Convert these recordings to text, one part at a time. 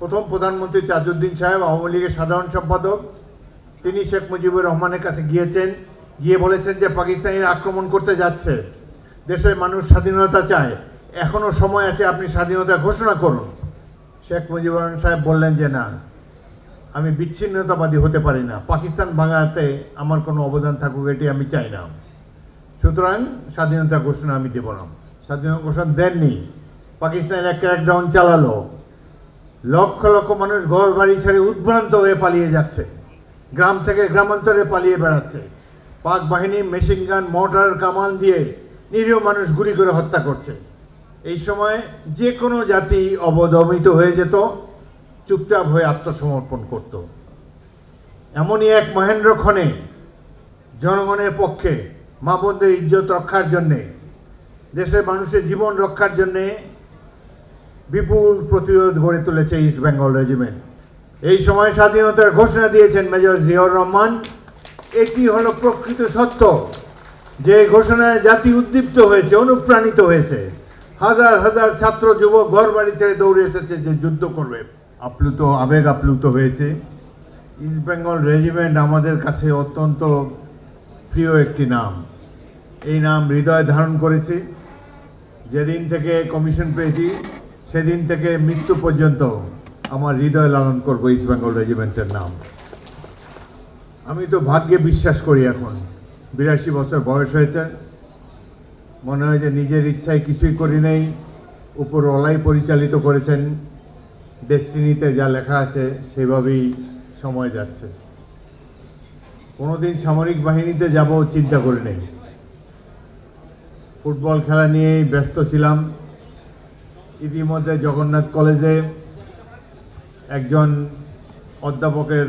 প্রথম প্রধানমন্ত্রী তাজউদ্দিন সাহেব, আওয়ামী লীগের সাধারণ সম্পাদক, তিনি শেখ মুজিবুর রহমানের কাছে গিয়েছেন, গিয়ে বলেছেন যে পাকিস্তানিরা আক্রমণ করতে যাচ্ছে, দেশের মানুষ স্বাধীনতা চায়, এখনও সময় আছে, আপনি স্বাধীনতা ঘোষণা করুন। শেখ মুজিবুর রহমান সাহেব বললেন যে না, আমি বিচ্ছিন্নতাবাদী হতে পারি না, পাকিস্তান ভাঙাতে আমার কোনো অবদান থাকুক এটি আমি চাই না, সুতরাং স্বাধীনতা ঘোষণা আমি দেব না। স্বাধীনতা ঘোষণা দেননি, পাকিস্তানের এক ক্র্যাকডাউন চালালো, লক্ষ লক্ষ মানুষ ঘর বাড়ি ছেড়ে উদ্ভ্রান্ত হয়ে পালিয়ে যাচ্ছে, গ্রাম থেকে গ্রামান্তরে পালিয়ে বেড়াচ্ছে, পাক বাহিনী মেশিন গান মোটর কামান দিয়ে নিরীহ মানুষ গুলি করে হত্যা করছে। এই সময় যে কোনো জাতি অবদমিত হয়ে যেত, চুপচাপ হয়ে আত্মসমর্পণ করত। এমনই এক মহেন্দ্রক্ষণে জনগণের পক্ষে মা বোনদের ইজ্জত রক্ষার জন্যে, দেশের মানুষের জীবন রক্ষার জন্যে বিপুল প্রতিরোধ গড়ে তুলেছে ইস্ট বেঙ্গল রেজিমেন্ট। এই সময় স্বাধীনতার ঘোষণা দিয়েছেন মেজর জিয়াউর রহমান। এটি হলো প্রকৃত সত্য, যে ঘোষণায় জাতি উদ্দীপ্ত হয়েছে, অনুপ্রাণিত হয়েছে। হাজার হাজার ছাত্র যুবক ঘর বাড়ি ছেড়ে দৌড়ে এসেছে যে যুদ্ধ করবে। আপ্লুত, আবেগ আপ্লুত হয়েছে। ইস্ট বেঙ্গল রেজিমেন্ট আমাদের কাছে অত্যন্ত প্রিয় একটি নাম। এই নাম হৃদয়ে ধারণ করেছি। যেদিন থেকে কমিশন পেয়েছি সেদিন থেকে মৃত্যু পর্যন্ত আমার হৃদয় লালন করবো ইস্ট বেঙ্গল রেজিমেন্টের নাম। আমি তো ভাগ্যে বিশ্বাস করি। এখন 82 বছর বয়স হয়েছে, মনে হয় যে নিজের ইচ্ছায় কিছুই করি নেই, উপরওয়ালাই পরিচালিত করেছেন। ডেস্টিনিতে যা লেখা আছে সেভাবেই সময় যাচ্ছে। কোনোদিন সামরিক বাহিনীতে যাব চিন্তা করি নেই। ফুটবল খেলা নিয়েই ব্যস্ত ছিলাম। ইতিমধ্যে জগন্নাথ কলেজে একজন অধ্যাপকের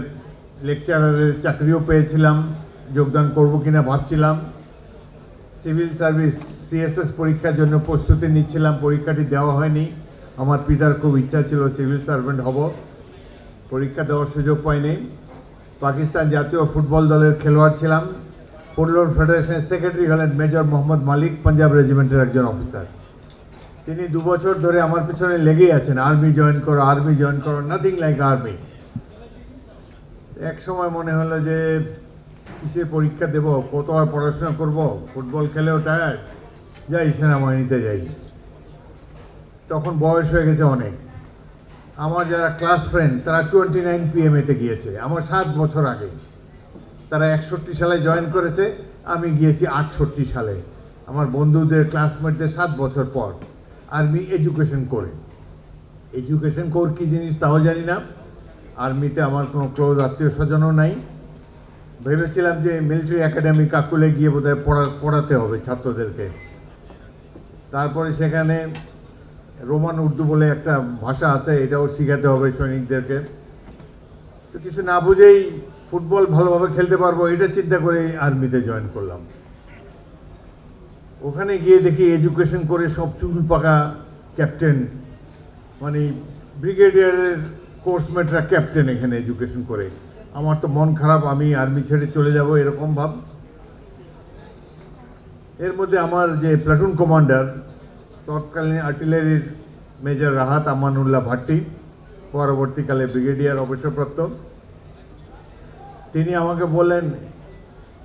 লেকচারারের চাকরিও পেয়েছিলাম, যোগদান করব কিনা ভাবছিলাম। সিভিল সার্ভিস সিএসএস পরীক্ষার জন্য প্রস্তুতি নিচ্ছিলাম, পরীক্ষাটি দেওয়া হয়নি। আমার পিতার খুব ইচ্ছা ছিল সিভিল সার্ভেন্ট হব, পরীক্ষা দেওয়ার সুযোগ পাইনি। পাকিস্তান জাতীয় ফুটবল দলের খেলোয়াড় ছিলাম। ফুটবল ফেডারেশনের সেক্রেটারি হলেন মেজর মোহাম্মদ মালিক, পাঞ্জাব রেজিমেন্টের একজন অফিসার। তিনি 2 বছর ধরে আমার পিছনে লেগেই আছেন, আর্মি জয়েন করো, আর্মি জয়েন করো, নাথিং লাইক আর্মি। এক সময় মনে হলো যে কিসে পরীক্ষা দেব, কত আর পড়াশোনা করব, ফুটবল খেলেও টায়ার্ড, যাই সেনাবাহিনীতে যাই। তখন বয়স হয়ে গেছে অনেক। আমার যারা ক্লাস ফ্রেন্ড তারা 29 PMA-তে গিয়েছে আমার 7 বছর আগে। তারা 61 সালে জয়েন করেছে, আমি গিয়েছি 68 সালে। আমার বন্ধুদের ক্লাসমেটদের 7 বছর পর আর্মি এডুকেশন করে। এডুকেশন কোর কী জিনিস তাও জানি না। আর্মিতে আমার কোনো ক্লোজ আত্মীয় স্বজনও নাই। ভেবেছিলাম যে মিলিটারি একাডেমি কাকুলে গিয়ে বোধহয় পড়াতে হবে ছাত্রদেরকে। তারপরে সেখানে রোমান উর্দু বলে একটা ভাষা আছে, এটাও শিখাতে হবে সৈনিকদেরকে। তো কিছু না বুঝেই ফুটবল ভালোভাবে খেলতে পারবো এটা চিন্তা করে আর্মিতে জয়েন করলাম। ওখানে গিয়ে দেখি এডুকেশন করে সব চুল পাকা ক্যাপ্টেন, মানে ব্রিগেডিয়ারের কোর্সমেটরা ক্যাপ্টেন এখানে এডুকেশন করে। আমার তো মন খারাপ, আমি আর্মি ছেড়ে চলে যাব এরকম ভাব। এর মধ্যে আমার যে প্লাটুন কমান্ডার, তৎকালীন আর্টিলারির মেজর রাহাত আমানুল্লাহ ভাট্টি, পরবর্তীকালে ব্রিগেডিয়ার অবসরপ্রাপ্ত, তিনি আমাকে বললেন,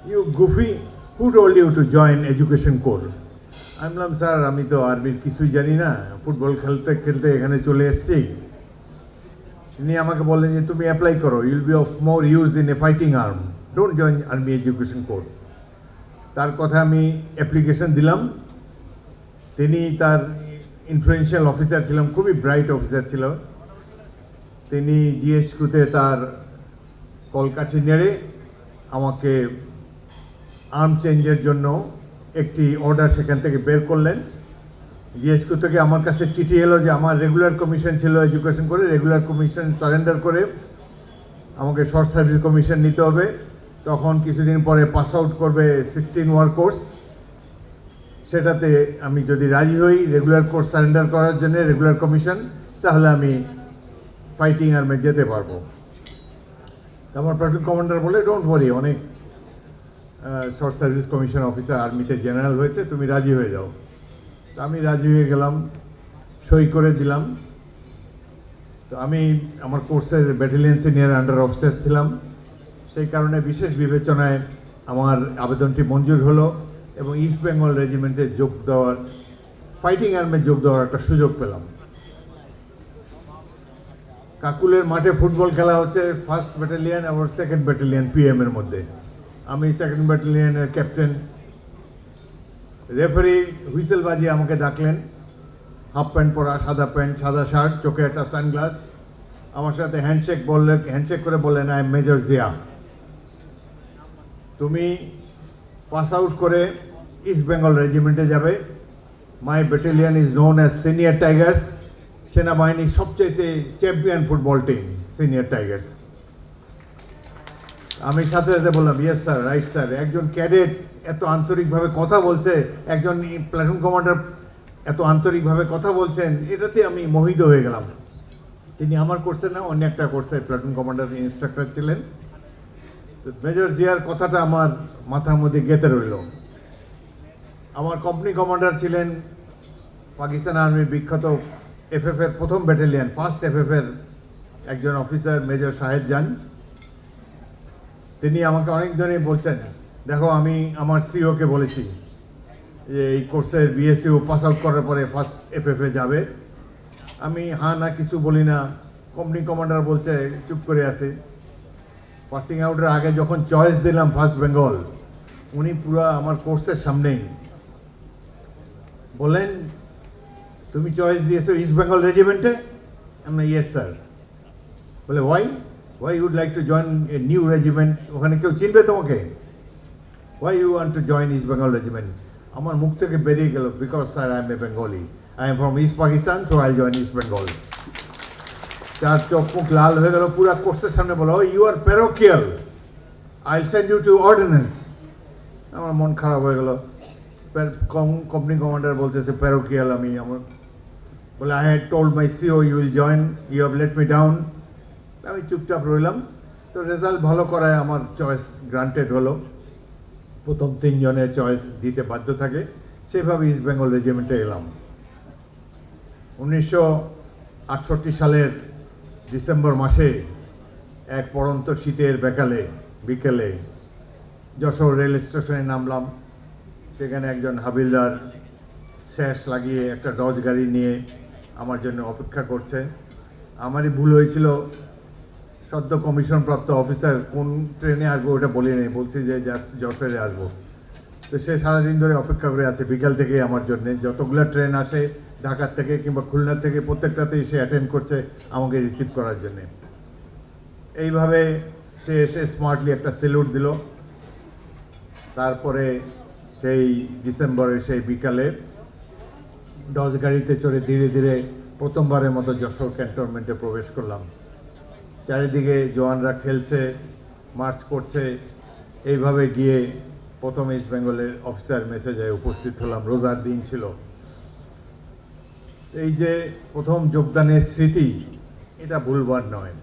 you goofy, who told you to join education corps? আমি বললাম, স্যার আমি তো আর্মির কিছুই জানি না, ফুটবল খেলতে খেলতে এখানে চলে এসেছি। তিনি আমাকে বললেন যে তুমি অ্যাপ্লাই করো, you'll be of more use in a fighting arm, don't join army education core. তার কথা আমি অ্যাপ্লিকেশন দিলাম। তিনি তার ইনফ্লুয়েন্সিয়াল অফিসার ছিলেন, খুবই ব্রাইট অফিসার ছিল। তিনি জিএসকিউতে তার কলকাঠি নেড়ে আমাকে আর্ম চেঞ্জের জন্য একটি অর্ডার সেখান থেকে বের করলেন। জিএসকিউ থেকে আমার কাছে চিঠি এলো যে আমার রেগুলার কমিশন ছিল এডুকেশন করে, রেগুলার কমিশন সারেন্ডার করে আমাকে শর্ট সার্ভিস কমিশন নিতে হবে। তখন কিছুদিন পরে পাস আউট করবে 16 ওয়ার কোর্স। সেটাতে আমি যদি রাজি হই রেগুলার কোর্স সারেন্ডার করার জন্য রেগুলার কমিশন, তাহলে আমি ফাইটিং আর্মে যেতে পারবো। আমার প্লাটুন কমান্ডার বলে, ডোন্ট ওয়ারি, অনেক শর্ট সার্ভিস কমিশন অফিসার আর্মিতে জেনারেল হয়েছে, তুমি রাজি হয়ে যাও। আমি রাজি হয়ে গেলাম, সই করে দিলাম। তো আমি আমার কোর্সের ব্যাটালিয়ন সিনিয়র আন্ডার অফিসার ছিলাম, সেই কারণে বিশেষ বিবেচনায় আমার আবেদনটি মঞ্জুর হলো এবং ইস্ট বেঙ্গল রেজিমেন্টে যোগ দেওয়ার, ফাইটিং আর্মে যোগ দেওয়ার একটা সুযোগ পেলাম। কাকুলের মাঠে ফুটবল খেলা হচ্ছে ফার্স্ট ব্যাটালিয়ন এবং সেকেন্ড ব্যাটালিয়ন পিএম এর মধ্যে। আমি সেকেন্ড ব্যাটালিয়নের ক্যাপ্টেন। রেফারি হুইসেল বাজিয়ে আমাকে ডাকলেন, হাফ প্যান্ট পরা, সাদা প্যান্ট, সাদা শার্ট, চোখে একটা সানগ্লাস, আমার সাথে হ্যান্ডশেক করে বললেন, আই এম মেজর জিয়া, তুমি পাস আউট করে ইস্ট বেঙ্গল রেজিমেন্টে যাবে। My battalion is known as Senior Tigers, সেনাবাহিনীর সবচেয়ে champion football team Senior Tigers. আমি সাথে সাথে বললাম, ইয়েস স্যার, রাইট স্যার। একজন ক্যাডেট এত আন্তরিকভাবে কথা বলছে, একজন প্ল্যাটুন কমান্ডার এত আন্তরিকভাবে কথা বলছেন, এটাতে আমি মোহিত হয়ে গেলাম। তিনি আমার কোর্সে না, অন্য একটা কোর্সে প্ল্যাটুন কমান্ডার ইনস্ট্রাক্টর ছিলেন। মেজর জিয়ার কথাটা আমার মাথার মধ্যে গেঁথে রইল। আমার কোম্পানি কমান্ডার ছিলেন পাকিস্তান আর্মির বিখ্যাত এফএফ এর প্রথম ব্যাটালিয়ন, ফার্স্ট এফএফ এর একজন অফিসার মেজর শাহেদ জান। তিনি আমাকে অনেক দিনই বলছেন, দেখো আমি আমার সিওকে বলেছি যে এই কোর্সের বিএসইউ পাস আউট করার পরে ফার্স্ট এফএফ এ যাবে। আমি হ্যাঁ না কিছু বলি না, কোম্পানি কমান্ডার বলছে, চুপ করে আছে। পাসিং আউটের আগে যখন চয়েস দিলাম ফার্স্ট বেঙ্গল, উনি পুরো আমার কোর্সের সামনেই বলেন, তুমি চয়েস দিয়েছো ইস্ট বেঙ্গল রেজিমেন্টে? আমি ইয়েস স্যার। বলে why you'd like to join a new regiment, ওখানে কেউ চিনবে তোমাকে? Why you want to join East Bengal regiment? আমার মুখ থেকে বেরিয়ে গেল, because sir I am a Bengali, I am from East Pakistan, so I join East Bengal. তার চোখ মুখ লাল হয়ে গেল, পুরা কোর্সের সামনে বলো, you are parochial, I send you to ordnance. আমার মন খারাপ হয়ে গেল। কোম্পানি কমান্ডার বলতেছে প্যারোকিয়াল, আমি আমার বলে, I had told my CO you will join, you have let me down. আমি চুপচাপ রইলাম। তো রেজাল্ট ভালো করায় আমার চয়েস গ্রান্টেড হলো, প্রথম 3 জনের চয়েস দিতে বাধ্য থাকে, সেভাবে ইস্ট বেঙ্গল রেজিমেন্টে এলাম। 1968 সালের ডিসেম্বর মাসে এক পড়ন্ত শীতের বিকেলে যশোর রেল স্টেশনে নামলাম। সেখানে একজন হাবিলদার স্যাশ লাগিয়ে একটা ডজ গাড়ি নিয়ে আমার জন্য অপেক্ষা করছে। আমারই ভুল হয়েছিল, সদ্য কমিশনপ্রাপ্ত অফিসার কোন ট্রেনে আসবো ওটা বলি নেই, বলছি যে জাস্ট যশোরে আসবো। তো সে সারাদিন ধরে অপেক্ষা করে আছে, বিকাল থেকে আমার জন্য যতগুলো ট্রেন আসে ঢাকার থেকে কিংবা খুলনা থেকে প্রত্যেকটাতেই সে অ্যাটেন্ড করছে আমাকে রিসিভ করার জন্যে। এইভাবে সে এসে স্মার্টলি একটা সেলুট দিল। তারপরে সেই ডিসেম্বরের সেই বিকালে ডজ গাড়িতে চড়ে ধীরে ধীরে প্রথমবারের মতো যশোর ক্যান্টনমেন্টে প্রবেশ করলাম। চারিদিকে জওয়ানরা খেলছে, মার্চ করছে। এইভাবে গিয়ে প্রথম ইস্ট বেঙ্গলের অফিসার মেসেজে উপস্থিত হলাম। রোজার দিন ছিল। এই যে প্রথম যোগদানের স্মৃতি, এটা ভুলবার নয়।